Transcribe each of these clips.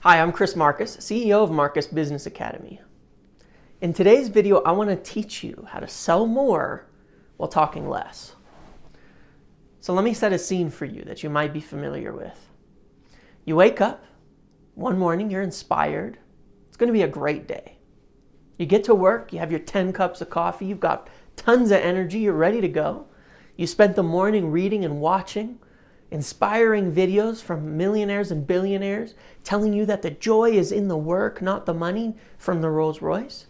Hi, I'm Chris Marcus, CEO of Marcus Business Academy. In today's video, I want to teach you how to sell more while talking less. So let me set a scene for you that you might be familiar with. You wake up, one morning you're inspired. It's going to be a great day. You get to work, you have your 10 cups of coffee, you've got tons of energy, you're ready to go. You spent the morning reading and watching inspiring videos from millionaires and billionaires telling you that the joy is in the work, not the money from the Rolls Royce.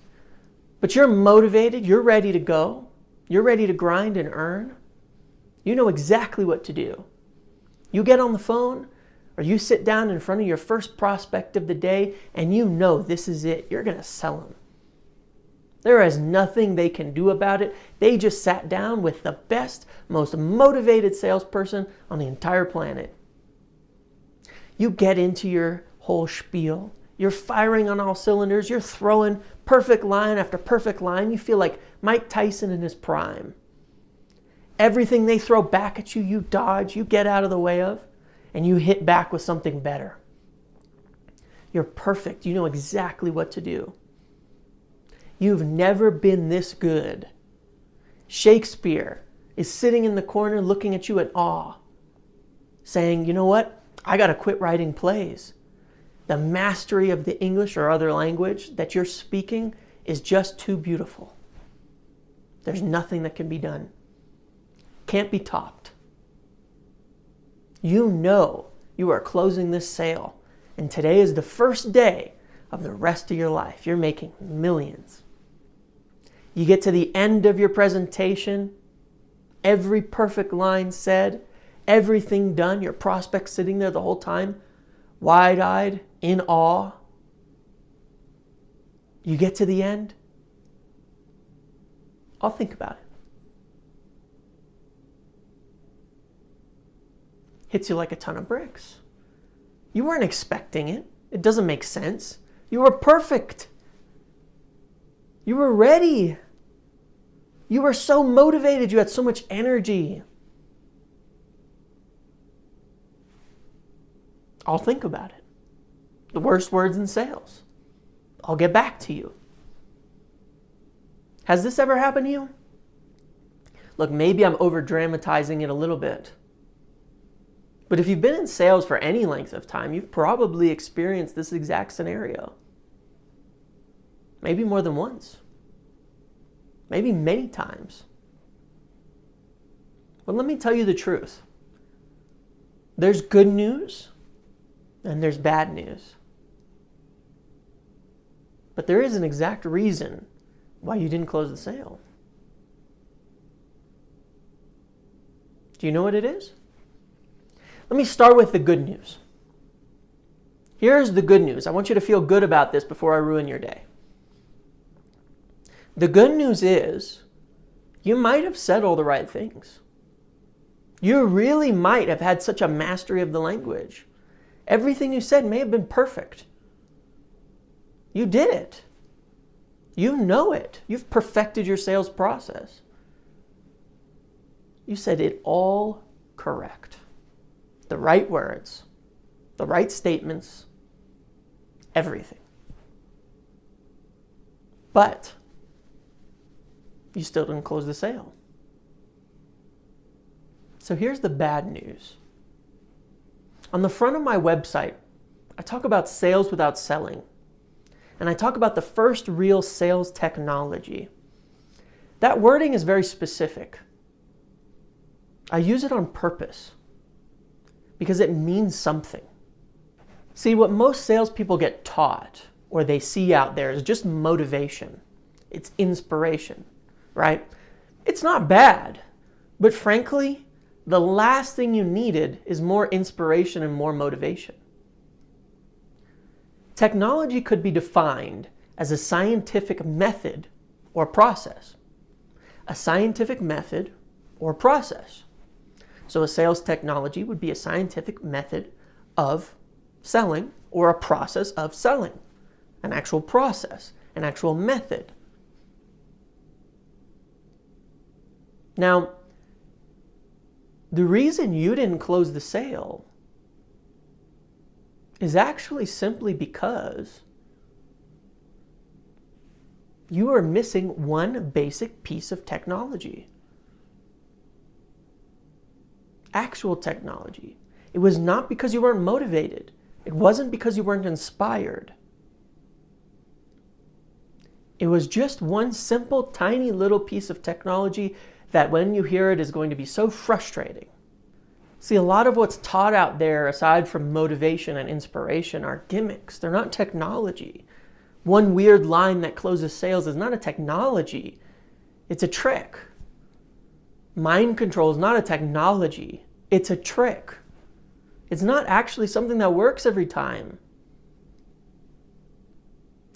But you're motivated, you're ready to go, you're ready to grind and earn. You know exactly what to do. You get on the phone or you sit down in front of your first prospect of the day and you know this is it. You're going to sell them. There is nothing they can do about it. They just sat down with the best, most motivated salesperson on the entire planet. You get into your whole spiel. You're firing on all cylinders. You're throwing perfect line after perfect line. You feel like Mike Tyson in his prime. Everything they throw back at you, you dodge, you get out of the way of, and you hit back with something better. You're perfect. You know exactly what to do. You've never been this good. Shakespeare is sitting in the corner looking at you in awe, saying, you know what? I got to quit writing plays. The mastery of the English or other language that you're speaking is just too beautiful. There's nothing that can be done. Can't be topped. You know you are closing this sale, and today is the first day of the rest of your life. You're making millions. You get to the end of your presentation, every perfect line said, everything done, your prospect sitting there the whole time, wide-eyed, in awe. You get to the end. I'll think about it. Hits you like a ton of bricks. You weren't expecting it. It doesn't make sense. You were perfect. You were ready. You were so motivated. You had so much energy. I'll think about it. The worst words in sales. I'll get back to you. Has this ever happened to you? Look, maybe I'm over dramatizing it a little bit. But if you've been in sales for any length of time, you've probably experienced this exact scenario. Maybe more than once. Maybe many times. But let me tell you the truth. There's good news and there's bad news. But there is an exact reason why you didn't close the sale. Do you know what it is? Let me start with the good news. Here's the good news. I want you to feel good about this before I ruin your day. The good news is you might have said all the right things. You really might have had such a mastery of the language. Everything you said may have been perfect. You did it. You know it. You've perfected your sales process. You said it all correct. The right words, the right statements, everything. But you still didn't close the sale. So here's the bad news. On the front of my website, I talk about sales without selling. And I talk about the first real sales technology. That wording is very specific. I use it on purpose because it means something. See, what most salespeople get taught or they see out there is just motivation. It's inspiration. Right? It's not bad, but frankly, the last thing you needed is more inspiration and more motivation. Technology could be defined as a scientific method or process. A scientific method or process. So a sales technology would be a scientific method of selling or a process of selling. An actual process, an actual method. Now, the reason you didn't close the sale is actually simply because you are missing one basic piece of technology. Actual technology. It was not because you weren't motivated. It wasn't because you weren't inspired. It was just one simple, tiny little piece of technology that when you hear it is going to be so frustrating. See, a lot of what's taught out there, aside from motivation and inspiration, are gimmicks. They're not technology. One weird line that closes sales is not a technology. It's a trick. Mind control is not a technology. It's a trick. It's not actually something that works every time.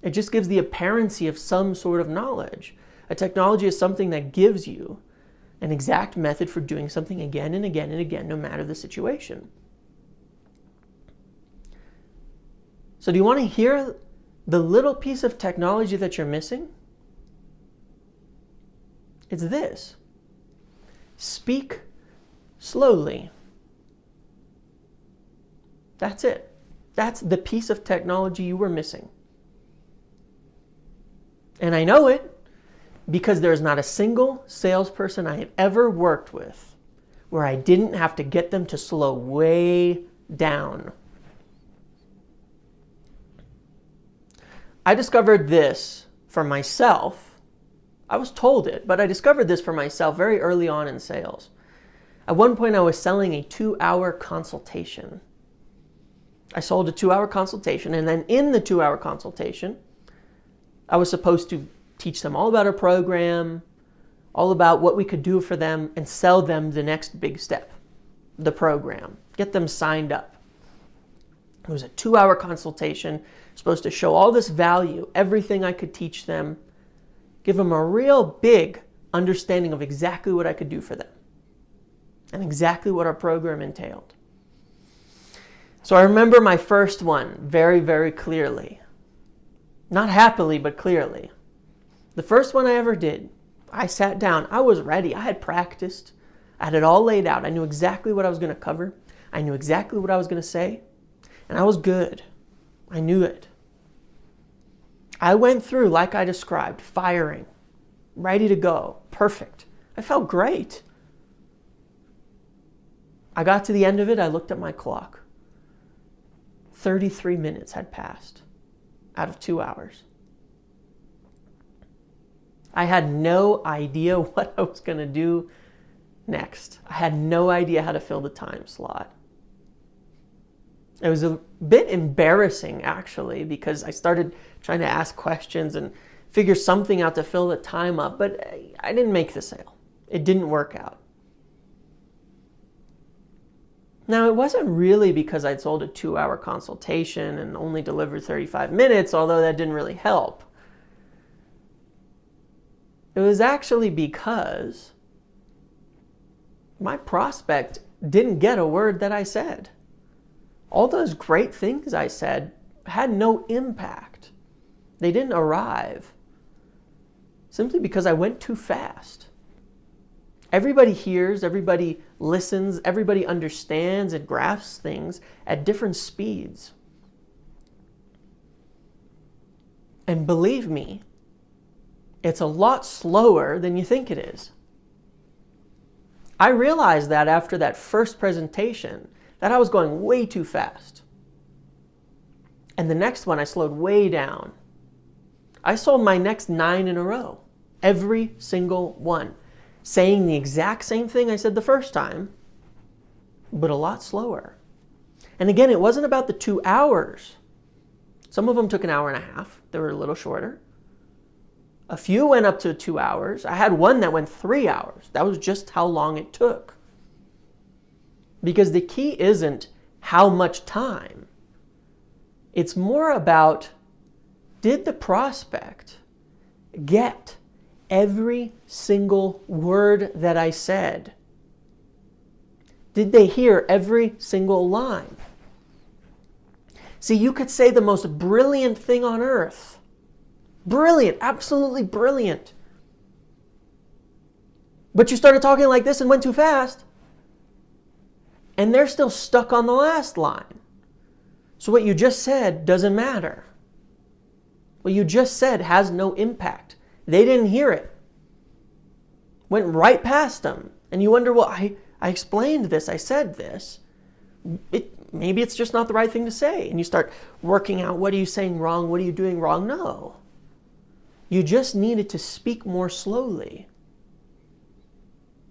It just gives the apparency of some sort of knowledge. A technology is something that gives you an exact method for doing something again and again and again, no matter the situation. So do you want to hear the little piece of technology that you're missing? It's this. Speak slowly. That's it. That's the piece of technology you were missing. And I know it because there's not a single salesperson I have ever worked with where I didn't have to get them to slow way down. I discovered this for myself. I was told it, but I discovered this for myself very early on in sales. At one point, I was selling a 2-hour consultation. I sold a 2-hour consultation, and then in the 2-hour consultation, I was supposed to teach them all about our program, all about what we could do for them, and sell them the next big step, the program, get them signed up. It was a 2-hour consultation, supposed to show all this value, everything I could teach them, give them a real big understanding of exactly what I could do for them and exactly what our program entailed. So I remember my first one very, very clearly. Not happily, but clearly. The first one I ever did, I sat down. I was ready. I had practiced. I had it all laid out. I knew exactly what I was going to cover. I knew exactly what I was going to say. And I was good. I knew it. I went through, like I described, firing, ready to go, perfect. I felt great. I got to the end of it. I looked at my clock. 33 minutes had passed out of 2 hours. I had no idea what I was going to do next. I had no idea how to fill the time slot. It was a bit embarrassing, actually, because I started trying to ask questions and figure something out to fill the time up, but I didn't make the sale. It didn't work out. Now, it wasn't really because I'd sold a 2-hour consultation and only delivered 35 minutes, although that didn't really help. It was actually because my prospect didn't get a word that I said. All those great things I said had no impact. They didn't arrive simply because I went too fast. Everybody hears, everybody listens, everybody understands and grasps things at different speeds. And believe me, it's a lot slower than you think it is. I realized that after that first presentation, that I was going way too fast. And the next one, I slowed way down. I sold my next 9 in a row, every single one, saying the exact same thing I said the first time, but a lot slower. And again, it wasn't about the 2 hours. Some of them took an hour and a half. They were a little shorter. A few went up to 2 hours. I had one that went 3 hours. That was just how long it took. Because the key isn't how much time. It's more about, did the prospect get every single word that I said? Did they hear every single line? See, you could say the most brilliant thing on earth. Brilliant, absolutely brilliant. But you started talking like this and went too fast. And they're still stuck on the last line. So what you just said doesn't matter. What you just said has no impact. They didn't hear it. Went right past them. And you wonder, well, I explained this, I said this. Maybe it's just not the right thing to say. And you start working out, what are you saying wrong? What are you doing wrong? No. You just needed to speak more slowly.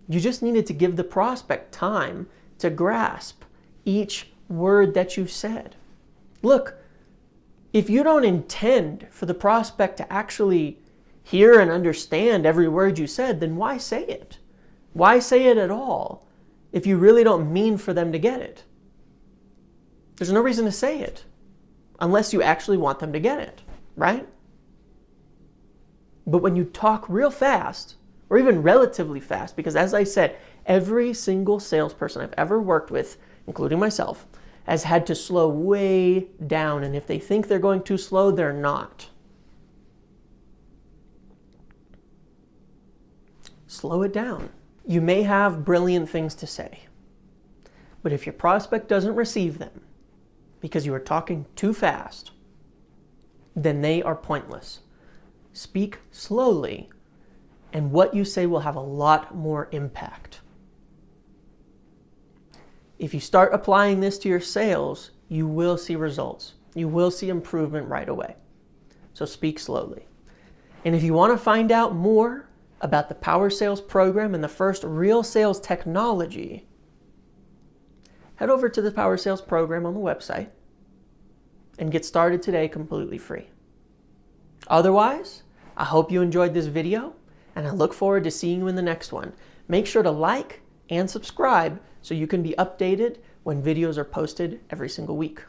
You just needed to give the prospect time to grasp each word that you said. Look, if you don't intend for the prospect to actually hear and understand every word you said, then why say it? Why say it at all if you really don't mean for them to get it? There's no reason to say it unless you actually want them to get it, right? But when you talk real fast, or even relatively fast, because as I said, every single salesperson I've ever worked with, including myself, has had to slow way down. And if they think they're going too slow, they're not. Slow it down. You may have brilliant things to say, but if your prospect doesn't receive them because you are talking too fast, then they are pointless. Speak slowly, and what you say will have a lot more impact. If you start applying this to your sales, you will see results. You will see improvement right away. So speak slowly. And if you want to find out more about the Power Sales Program and the first real sales technology, head over to the Power Sales Program on the website and get started today completely free. Otherwise, I hope you enjoyed this video, and I look forward to seeing you in the next one. Make sure to like and subscribe so you can be updated when videos are posted every single week.